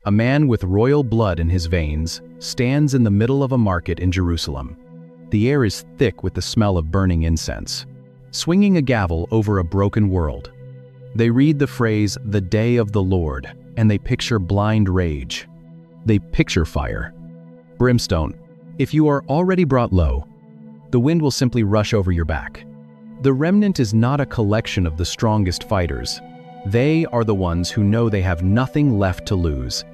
A man with royal blood in his veins stands in the middle of a market in Jerusalem. The air is thick with the smell of burning incense, swinging a gavel over a broken world. They read the phrase, "the day of the Lord," and they picture blind rage. They picture fire. Brimstone. If you are already brought low, the wind will simply rush over your back. The remnant is not a collection of the strongest fighters. They are the ones who know they have nothing left to lose.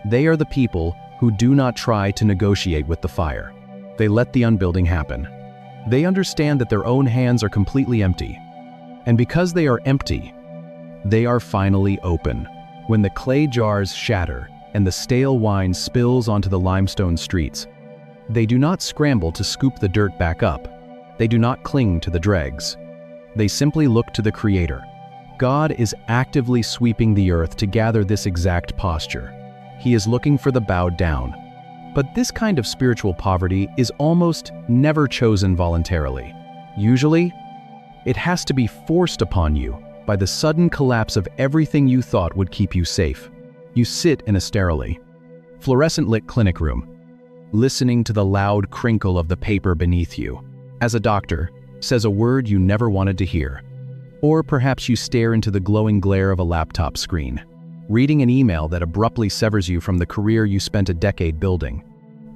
They are the people who do not try to negotiate with the fire. They let the unbuilding happen. They understand that their own hands are completely empty. And because they are empty, they are finally open. When the clay jars shatter and the stale wine spills onto the limestone streets, they do not scramble to scoop the dirt back up. They do not cling to the dregs. They simply look to the Creator. God is actively sweeping the earth to gather this exact posture. He is looking for the bowed down. But this kind of spiritual poverty is almost never chosen voluntarily. Usually, it has to be forced upon you by the sudden collapse of everything you thought would keep you safe. You sit in a sterilely fluorescent-lit clinic room, listening to the loud crinkle of the paper beneath you, as a doctor says a word you never wanted to hear. Or perhaps you stare into the glowing glare of a laptop screen, reading an email that abruptly severs you from the career you spent a decade building.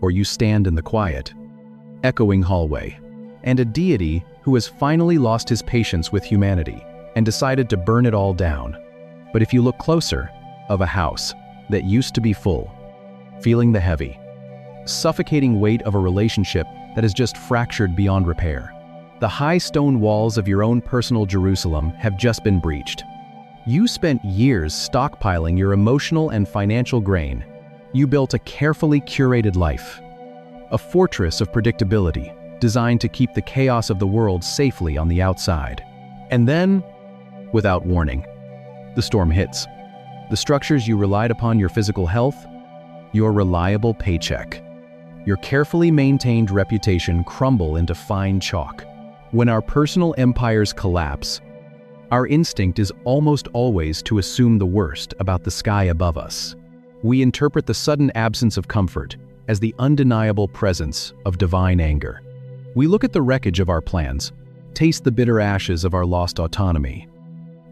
Or you stand in the quiet, echoing hallway, and a deity who has finally lost his patience with humanity and decided to burn it all down. But if you look closer, of a house that used to be full, feeling the heavy, suffocating weight of a relationship that is just fractured beyond repair. The high stone walls of your own personal Jerusalem have just been breached. You spent years stockpiling your emotional and financial grain. You built a carefully curated life, a fortress of predictability designed to keep the chaos of the world safely on the outside. And then, without warning, the storm hits. The structures you relied upon, your physical health, your reliable paycheck, your carefully maintained reputation crumble into fine chalk. When our personal empires collapse, our instinct is almost always to assume the worst about the sky above us. We interpret the sudden absence of comfort as the undeniable presence of divine anger. We look at the wreckage of our plans, taste the bitter ashes of our lost autonomy,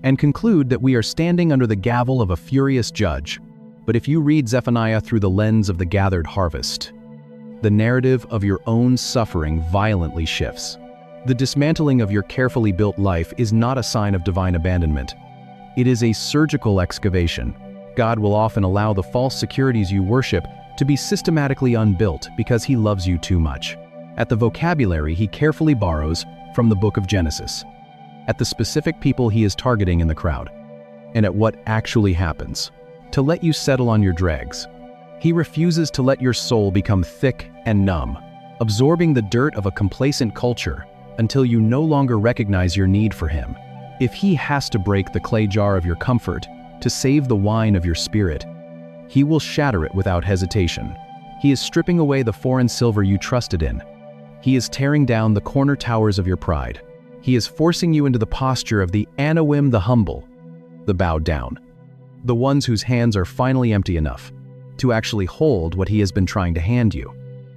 and conclude that we are standing under the gavel of a furious judge. But if you read Zephaniah through the lens of the gathered harvest, the narrative of your own suffering violently shifts. The dismantling of your carefully built life is not a sign of divine abandonment. It is a surgical excavation. God will often allow the false securities you worship to be systematically unbuilt because He loves you too much. At the vocabulary He carefully borrows from the book of Genesis, at the specific people He is targeting in the crowd, and at what actually happens to let you settle on your dregs. He refuses to let your soul become thick and numb, absorbing the dirt of a complacent culture until you no longer recognize your need for Him. If He has to break the clay jar of your comfort to save the wine of your spirit, He will shatter it without hesitation. He is stripping away the foreign silver you trusted in. He is tearing down the corner towers of your pride. He is forcing you into the posture of the Anawim, the humble, the bowed down, the ones whose hands are finally empty enough to actually hold what He has been trying to hand you.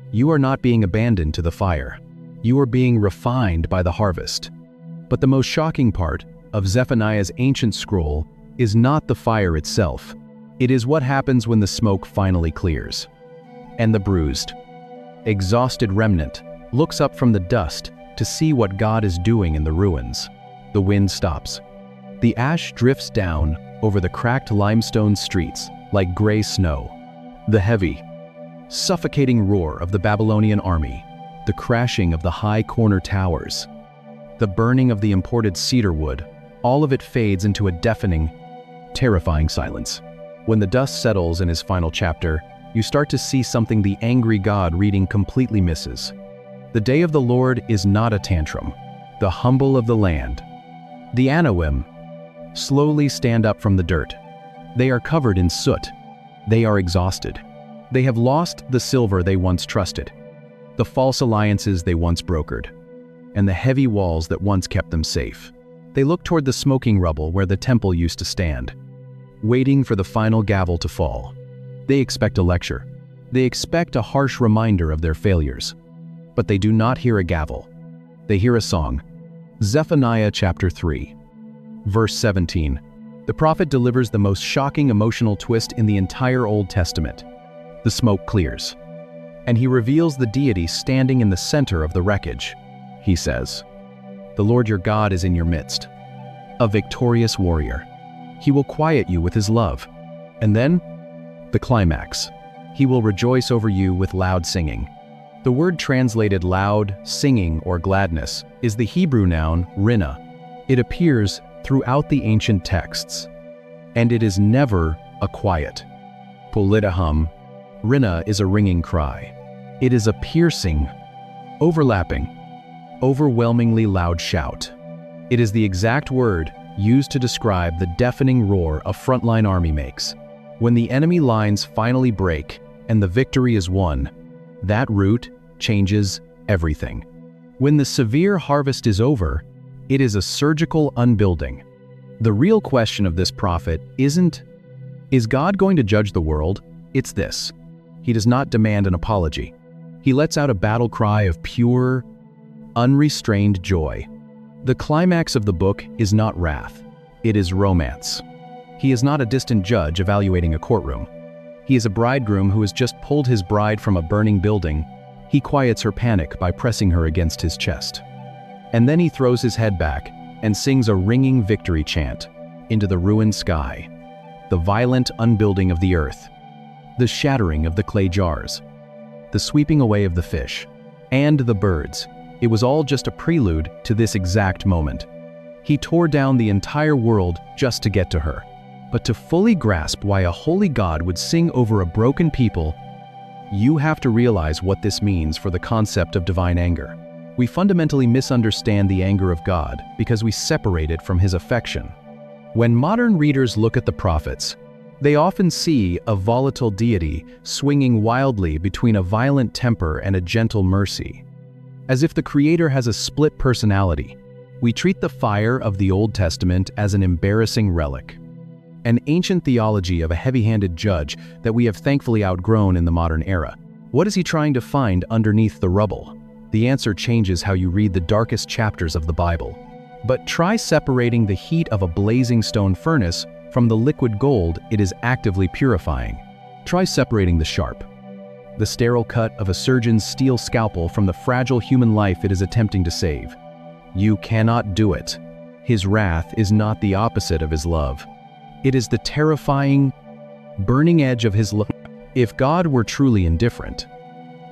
You are not being abandoned to the fire. You are being refined by the harvest. But the most shocking part of Zephaniah's ancient scroll is not the fire itself. It is what happens when the smoke finally clears. And the bruised, exhausted remnant looks up from the dust to see what God is doing in the ruins. The wind stops. The ash drifts down over the cracked limestone streets like gray snow. The heavy, suffocating roar of the Babylonian army, the crashing of the high corner towers, the burning of the imported cedar wood, all of it fades into a deafening, terrifying silence. When the dust settles in His final chapter, you start to see something the angry God reading completely misses. The day of the Lord is not a tantrum. The humble of the land, the Anawim, slowly stand up from the dirt. They are covered in soot. They are exhausted. They have lost the silver they once trusted, the false alliances they once brokered, and the heavy walls that once kept them safe. They look toward the smoking rubble where the temple used to stand, waiting for the final gavel to fall. They expect a lecture. They expect a harsh reminder of their failures. But they do not hear a gavel. They hear a song. Zephaniah chapter 3, verse 17. The prophet delivers the most shocking emotional twist in the entire Old Testament. The smoke clears, and he reveals the deity standing in the center of the wreckage. He says, "The Lord your God is in your midst, a victorious warrior. He will quiet you with his love." And then, the climax. He will rejoice over you with loud singing. The word translated loud, singing, or gladness is the Hebrew noun rinna. It appears throughout the ancient texts, and it is never a quiet, politahum. Rinna is a ringing cry. It is a piercing, overlapping, overwhelmingly loud shout. It is the exact word used to describe the deafening roar a frontline army makes. When the enemy lines finally break and the victory is won, that root changes everything. When the severe harvest is over, it is a surgical unbuilding. The real question of this prophet isn't, is God going to judge the world? It's this. He does not demand an apology. He lets out a battle cry of pure, unrestrained joy. The climax of the book is not wrath. It is romance. He is not a distant judge evaluating a courtroom. He is a bridegroom who has just pulled his bride from a burning building. He quiets her panic by pressing her against his chest. And then he throws his head back and sings a ringing victory chant into the ruined sky, the violent unbuilding of the earth, the shattering of the clay jars, the sweeping away of the fish, and the birds. It was all just a prelude to this exact moment. He tore down the entire world just to get to her. But to fully grasp why a holy God would sing over a broken people, you have to realize what this means for the concept of divine anger. We fundamentally misunderstand the anger of God because we separate it from his affection. When modern readers look at the prophets, they often see a volatile deity swinging wildly between a violent temper and a gentle mercy. As if the Creator has a split personality, we treat the fire of the Old Testament as an embarrassing relic, an ancient theology of a heavy-handed judge that we have thankfully outgrown in the modern era. What is he trying to find underneath the rubble? The answer changes how you read the darkest chapters of the Bible. But try separating the heat of a blazing stone furnace from the liquid gold it is actively purifying. Try separating the sharp, the sterile cut of a surgeon's steel scalpel from the fragile human life it is attempting to save. You cannot do it. His wrath is not the opposite of his love. It is the terrifying, burning edge of his love. If God were truly indifferent,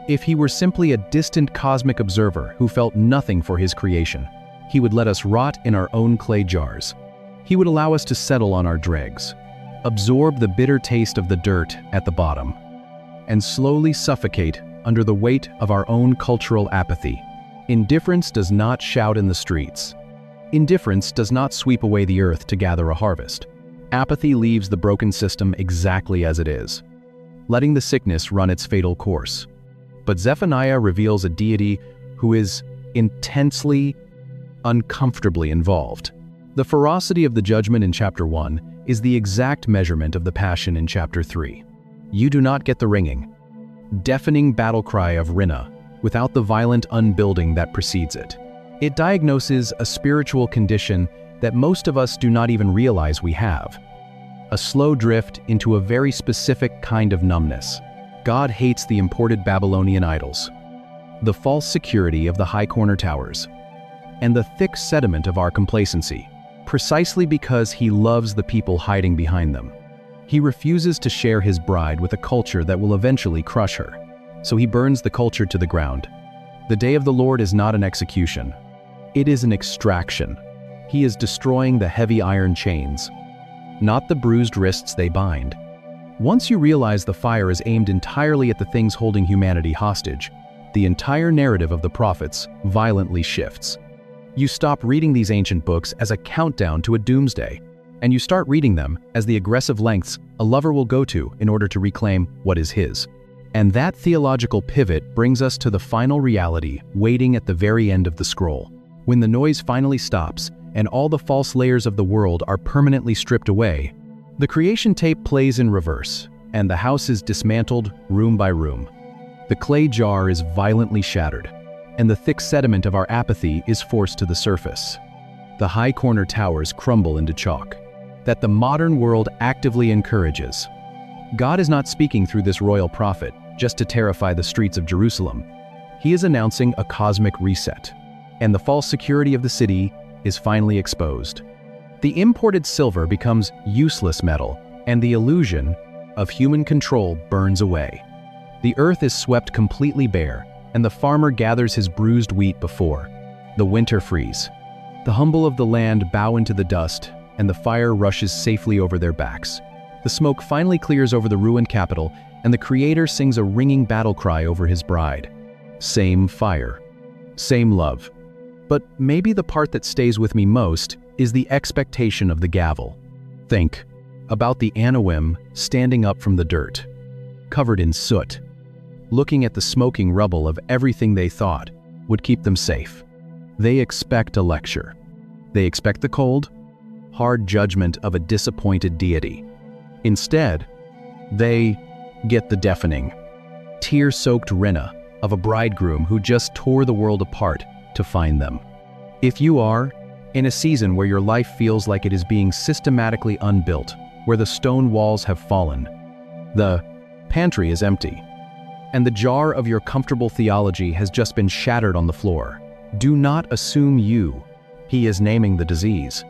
if he were simply a distant cosmic observer who felt nothing for his creation, he would let us rot in our own clay jars. He would allow us to settle on our dregs, absorb the bitter taste of the dirt at the bottom, and slowly suffocate under the weight of our own cultural apathy. Indifference does not shout in the streets. Indifference does not sweep away the earth to gather a harvest. Apathy leaves the broken system exactly as it is, letting the sickness run its fatal course. But Zephaniah reveals a deity who is intensely, uncomfortably involved. The ferocity of the judgment in chapter 1 is the exact measurement of the passion in chapter 3. You do not get the ringing, deafening battle cry of Rinna without the violent unbuilding that precedes it. It diagnoses a spiritual condition that most of us do not even realize we have. A slow drift into a very specific kind of numbness. God hates the imported Babylonian idols, the false security of the high corner towers, and the thick sediment of our complacency, precisely because he loves the people hiding behind them. He refuses to share his bride with a culture that will eventually crush her, so he burns the culture to the ground. The day of the Lord is not an execution. It is an extraction. He is destroying the heavy iron chains, not the bruised wrists they bind. Once you realize the fire is aimed entirely at the things holding humanity hostage, the entire narrative of the prophets violently shifts. You stop reading these ancient books as a countdown to a doomsday, and you start reading them as the aggressive lengths a lover will go to in order to reclaim what is his. And that theological pivot brings us to the final reality waiting at the very end of the scroll. When the noise finally stops, and all the false layers of the world are permanently stripped away, the creation tape plays in reverse. and the house is dismantled room by room. The clay jar is violently shattered, and the thick sediment of our apathy is forced to the surface. The high corner towers crumble into chalk, that the modern world actively encourages. God is not speaking through this royal prophet just to terrify the streets of Jerusalem. He is announcing a cosmic reset, and the false security of the city is finally exposed. The imported silver becomes useless metal, and the illusion of human control burns away. The earth is swept completely bare, and the farmer gathers his bruised wheat before the winter freeze. The humble of the land bow into the dust, and the fire rushes safely over their backs. The smoke finally clears over the ruined capital, and the Creator sings a ringing battle cry over his bride. Same fire, same love. But maybe the part that stays with me most is the expectation of the gavel. Think about the Anawim standing up from the dirt, covered in soot, looking at the smoking rubble of everything they thought would keep them safe. They expect a lecture. They expect the cold, hard judgment of a disappointed deity. Instead, they get the deafening, tear-soaked rena of a bridegroom who just tore the world apart to find them. If you are in a season where your life feels like it is being systematically unbuilt, where the stone walls have fallen, the pantry is empty, and the jar of your comfortable theology has just been shattered on the floor, do not assume He is naming the disease,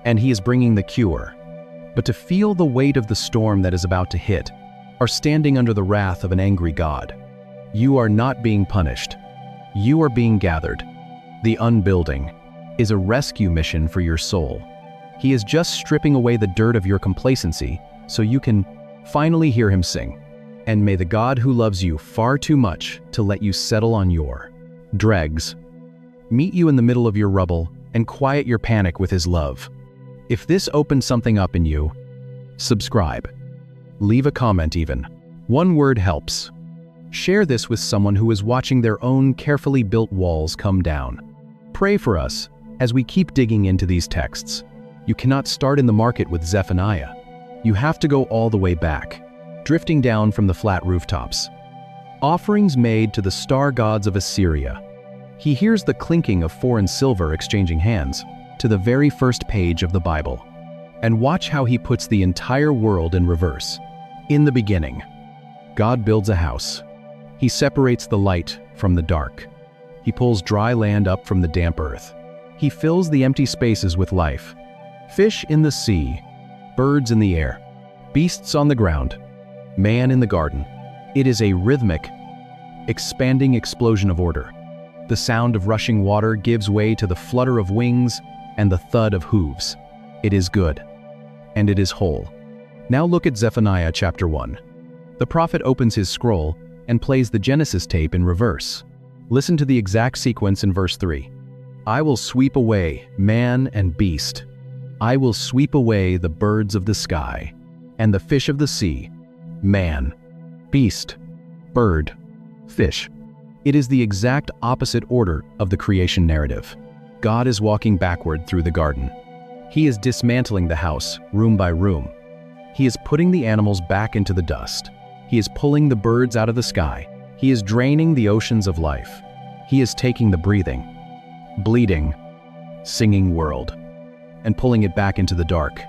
and He is bringing the cure. But to feel the weight of the storm that is about to hit, are standing under the wrath of an angry God. You are not being punished. You are being gathered. The unbuilding is a rescue mission for your soul. He is just stripping away the dirt of your complacency so you can finally hear Him sing. And may the God who loves you far too much to let you settle on your dregs meet you in the middle of your rubble and quiet your panic with His love. If this opens something up in you, subscribe. Leave a comment even. One word helps. Share this with someone who is watching their own carefully built walls come down. Pray for us as we keep digging into these texts. You cannot start in the market with Zephaniah. You have to go all the way back, drifting down from the flat rooftops. Offerings made to the star gods of Assyria. He hears the clinking of foreign silver exchanging hands to the very first page of the Bible. And watch how He puts the entire world in reverse. In the beginning, God builds a house. He separates the light from the dark. He pulls dry land up from the damp earth. He fills the empty spaces with life. Fish in the sea, birds in the air, beasts on the ground, man in the garden. It is a rhythmic, expanding explosion of order. The sound of rushing water gives way to the flutter of wings and the thud of hooves. It is good, and it is whole. Now look at Zephaniah chapter 1. The prophet opens his scroll and plays the Genesis tape in reverse. Listen to the exact sequence in verse 3. I will sweep away man and beast. I will sweep away the birds of the sky, and the fish of the sea, man, beast, bird, fish. It is the exact opposite order of the creation narrative. God is walking backward through the garden. He is dismantling the house, room by room. He is putting the animals back into the dust. He is pulling the birds out of the sky. He is draining the oceans of life. He is taking the breathing, bleeding, singing world, and pulling it back into the dark,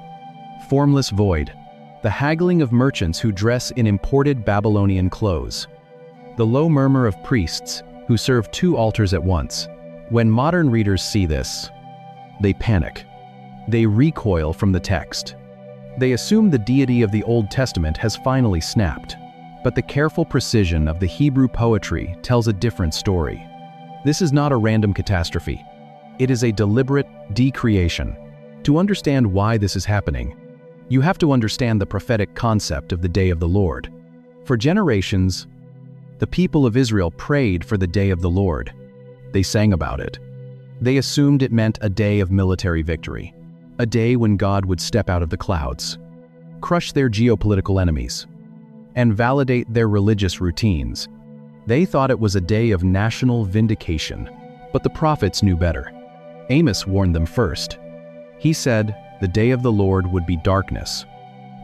formless void, the haggling of merchants who dress in imported Babylonian clothes, the low murmur of priests who serve two altars at once. When modern readers see this, they panic. They recoil from the text. They assume the deity of the Old Testament has finally snapped. But the careful precision of the Hebrew poetry tells a different story. This is not a random catastrophe. It is a deliberate decreation. To understand why this is happening, you have to understand the prophetic concept of the day of the Lord. For generations, the people of Israel prayed for the day of the Lord. They sang about it. They assumed it meant a day of military victory, a day when God would step out of the clouds, crush their geopolitical enemies, and validate their religious routines. They thought it was a day of national vindication, but the prophets knew better. Amos warned them first. He said the day of the Lord would be darkness,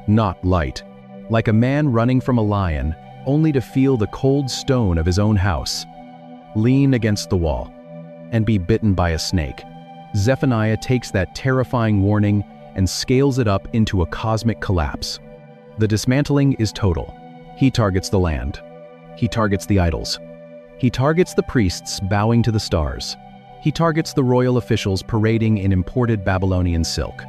not light. like a man running from a lion, only to feel the cold stone of his own house, lean against the wall, and be bitten by a snake. Zephaniah takes that terrifying warning and scales it up into a cosmic collapse. The dismantling is total. He targets the land. He targets the idols. He targets the priests bowing to the stars. He targets the royal officials parading in imported Babylonian silk.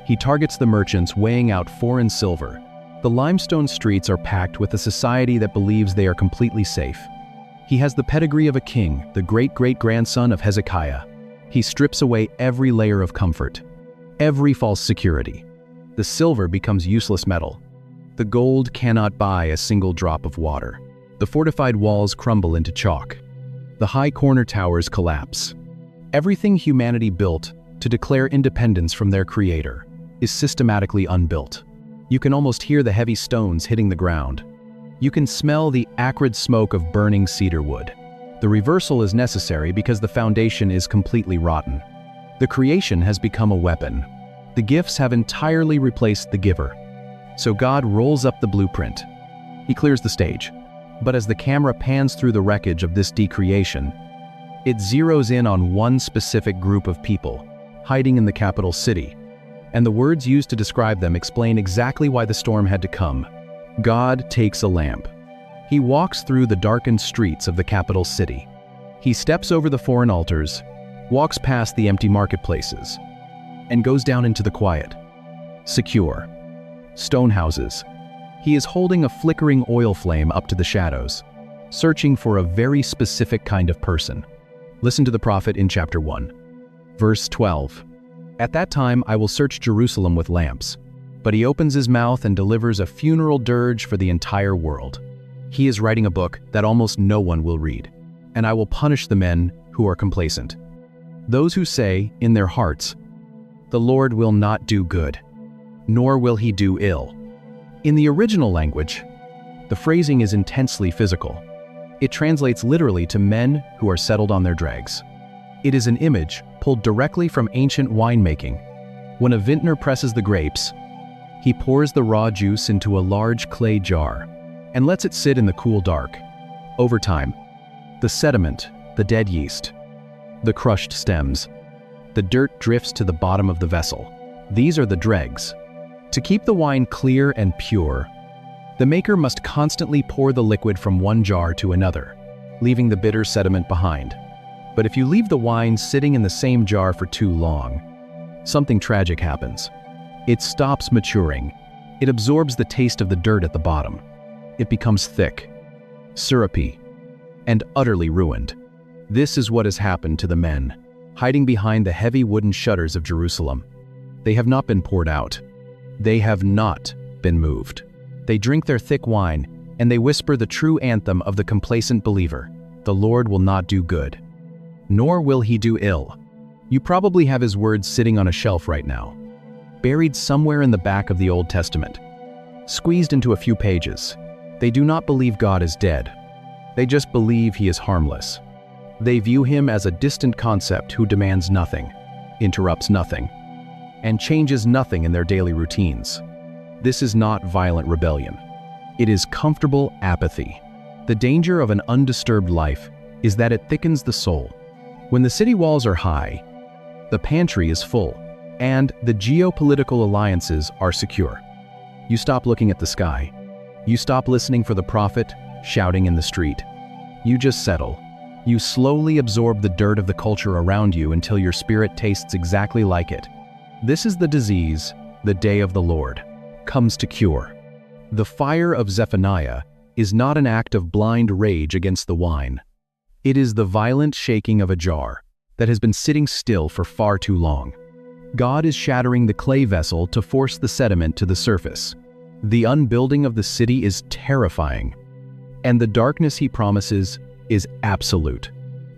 He targets the merchants weighing out foreign silver. The limestone streets are packed with a society that believes they are completely safe. He has the pedigree of a king, the great-great-grandson of Hezekiah. He strips away every layer of comfort, every false security. The silver becomes useless metal. The gold cannot buy a single drop of water. The fortified walls crumble into chalk. The high corner towers collapse. Everything humanity built to declare independence from their creator is systematically unbuilt. You can almost hear the heavy stones hitting the ground. You can smell the acrid smoke of burning cedar wood. The reversal is necessary because the foundation is completely rotten. The creation has become a weapon. The gifts have entirely replaced the giver. So God rolls up the blueprint. He clears the stage. But as the camera pans through the wreckage of this decreation, it zeroes in on one specific group of people, hiding in the capital city. And the words used to describe them explain exactly why the storm had to come. God takes a lamp. He walks through the darkened streets of the capital city. He steps over the foreign altars, walks past the empty marketplaces, and goes down into the quiet. Secure. Stone houses. He is holding a flickering oil flame up to the shadows, searching for a very specific kind of person. Listen to the prophet in chapter 1. Verse 12. At that time I will search Jerusalem with lamps. But he opens his mouth and delivers a funeral dirge for the entire world. He is writing a book that almost no one will read, and I will punish the men who are complacent. Those who say, in their hearts, the Lord will not do good, nor will he do ill. In the original language, the phrasing is intensely physical. It translates literally to men who are settled on their dregs. It is an image pulled directly from ancient winemaking. When a vintner presses the grapes, he pours the raw juice into a large clay jar and lets it sit in the cool dark. Over time, the sediment, the dead yeast, the crushed stems, the dirt drifts to the bottom of the vessel. These are the dregs. To keep the wine clear and pure, the maker must constantly pour the liquid from one jar to another, leaving the bitter sediment behind. But if you leave the wine sitting in the same jar for too long, something tragic happens. It stops maturing. It absorbs the taste of the dirt at the bottom. It becomes thick, syrupy, and utterly ruined. This is what has happened to the men, hiding behind the heavy wooden shutters of Jerusalem. They have not been poured out. They have not been moved. They drink their thick wine, and they whisper the true anthem of the complacent believer: the Lord will not do good, nor will he do ill. You probably have his words sitting on a shelf right now, buried somewhere in the back of the Old Testament, squeezed into a few pages. They do not believe God is dead. They just believe he is harmless. They view him as a distant concept who demands nothing, interrupts nothing, and changes nothing in their daily routines. This is not violent rebellion. It is comfortable apathy. The danger of an undisturbed life is that it thickens the soul. When the city walls are high, the pantry is full, and the geopolitical alliances are secure. You stop looking at the sky. You stop listening for the prophet shouting in the street. You just settle. You slowly absorb the dirt of the culture around you until your spirit tastes exactly like it. This is the disease the day of the Lord comes to cure. The fire of Zephaniah is not an act of blind rage against the wine. It is the violent shaking of a jar that has been sitting still for far too long. God is shattering the clay vessel to force the sediment to the surface. The unbuilding of the city is terrifying, and the darkness he promises is absolute.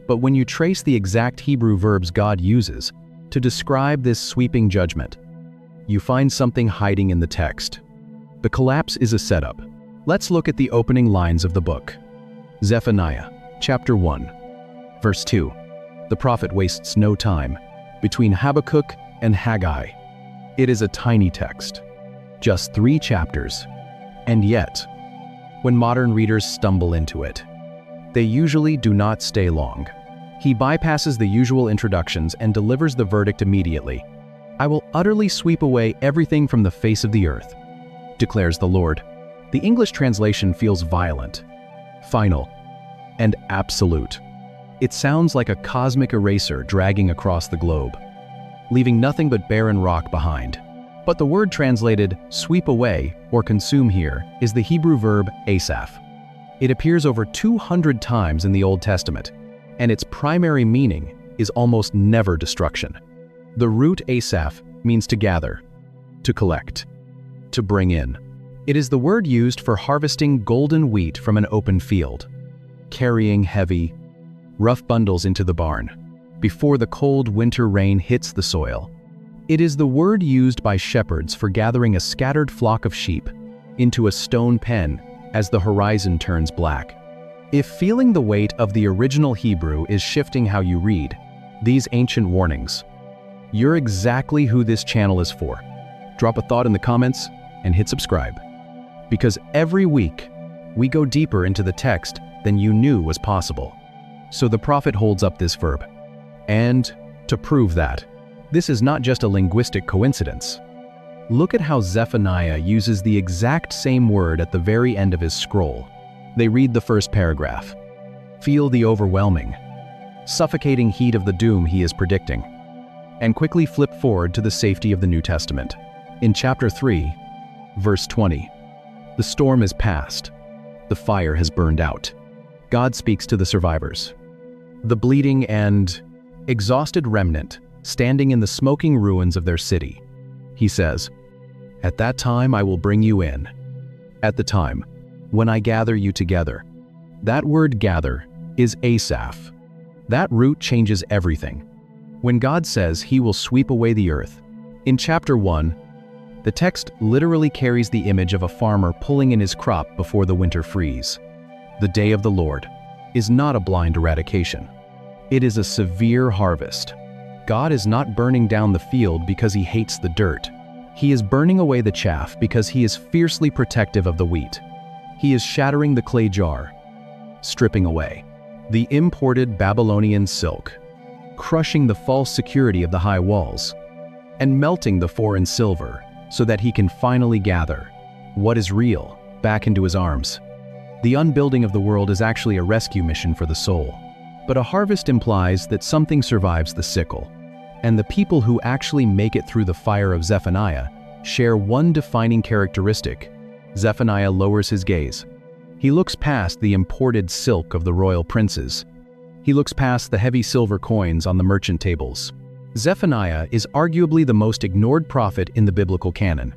But when you trace the exact Hebrew verbs God uses to describe this sweeping judgment, you find something hiding in the text. The collapse is a setup. Let's look at the opening lines of the book. Zephaniah, chapter 1, verse 2. The prophet wastes no time between Habakkuk and Haggai. It is a tiny text, just 3 chapters, And yet, when modern readers stumble into it, they usually do not stay long. He bypasses the usual introductions and delivers the verdict immediately. "I will utterly sweep away everything from the face of the earth," declares the Lord. The English translation feels violent, final, and absolute. It sounds like a cosmic eraser dragging across the globe, leaving nothing but barren rock behind. But the word translated sweep away or consume here is the Hebrew verb asaph. It appears over 200 times in the Old Testament, and its primary meaning is almost never destruction. The root asaph means to gather, to collect, to bring in. It is the word used for harvesting golden wheat from an open field, carrying heavy, rough bundles into the barn before the cold winter rain hits the soil. It is the word used by shepherds for gathering a scattered flock of sheep into a stone pen as the horizon turns black. If feeling the weight of the original Hebrew is shifting how you read these ancient warnings, you're exactly who this channel is for. Drop a thought in the comments and hit subscribe, because every week we go deeper into the text than you knew was possible. So the prophet holds up this verb. And to prove that, this is not just a linguistic coincidence. Look at how Zephaniah uses the exact same word at the very end of his scroll. They read the first paragraph, feel the overwhelming, suffocating heat of the doom he is predicting, and quickly flip forward to the safety of the New Testament. In chapter 3, verse 20, the storm is past, the fire has burned out. God speaks to the survivors, the bleeding and exhausted remnant standing in the smoking ruins of their city. He says, "At that time I will bring you in. At the time when I gather you together." That word gather is asaph. That root changes everything. When God says he will sweep away the earth, in chapter 1, the text literally carries the image of a farmer pulling in his crop before the winter freeze. The day of the Lord is not a blind eradication. It is a severe harvest. God is not burning down the field because he hates the dirt. He is burning away the chaff because he is fiercely protective of the wheat. He is shattering the clay jar, stripping away the imported Babylonian silk, crushing the false security of the high walls, and melting the foreign silver so that he can finally gather what is real back into his arms. The unbuilding of the world is actually a rescue mission for the soul. But a harvest implies that something survives the sickle, and the people who actually make it through the fire of Zephaniah share one defining characteristic. Zephaniah lowers his gaze. He looks past the imported silk of the royal princes. He looks past the heavy silver coins on the merchant tables. Zephaniah is arguably the most ignored prophet in the biblical canon.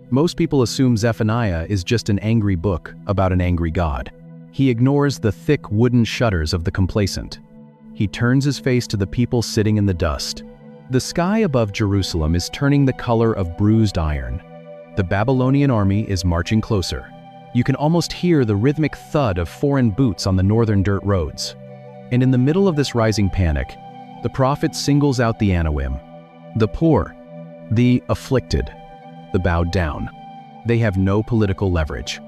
Most people assume Zephaniah is just an angry book about an angry God. He ignores the thick wooden shutters of the complacent. He turns his face to the people sitting in the dust. The sky above Jerusalem is turning the color of bruised iron. The Babylonian army is marching closer. You can almost hear the rhythmic thud of foreign boots on the northern dirt roads. And in the middle of this rising panic, the prophet singles out the Anawim, the poor, the afflicted, the bowed down. They have no political leverage.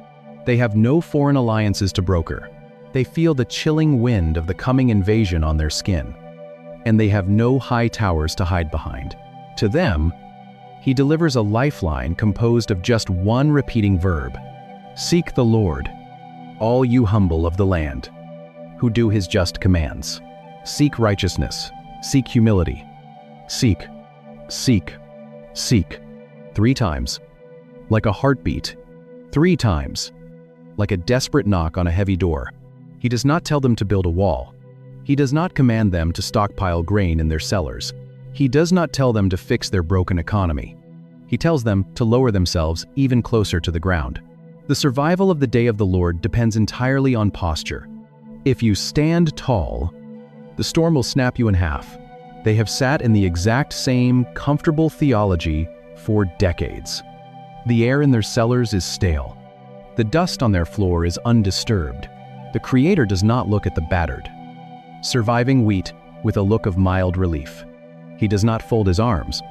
They have no foreign alliances to broker. They feel the chilling wind of the coming invasion on their skin. And they have no high towers to hide behind. To them, he delivers a lifeline composed of just one repeating verb. Seek the Lord, all you humble of the land, who do his just commands. Seek righteousness, seek humility. Seek, seek, seek. 3 times. Like a heartbeat. 3 times. Like a desperate knock on a heavy door. He does not tell them to build a wall. He does not command them to stockpile grain in their cellars. He does not tell them to fix their broken economy. He tells them to lower themselves even closer to the ground. The survival of the day of the Lord depends entirely on posture. If you stand tall, the storm will snap you in half. They have sat in the exact same comfortable theology for decades. The air in their cellars is stale. The dust on their floor is undisturbed. The Creator does not look at the battered, surviving wheat with a look of mild relief. He does not fold his arms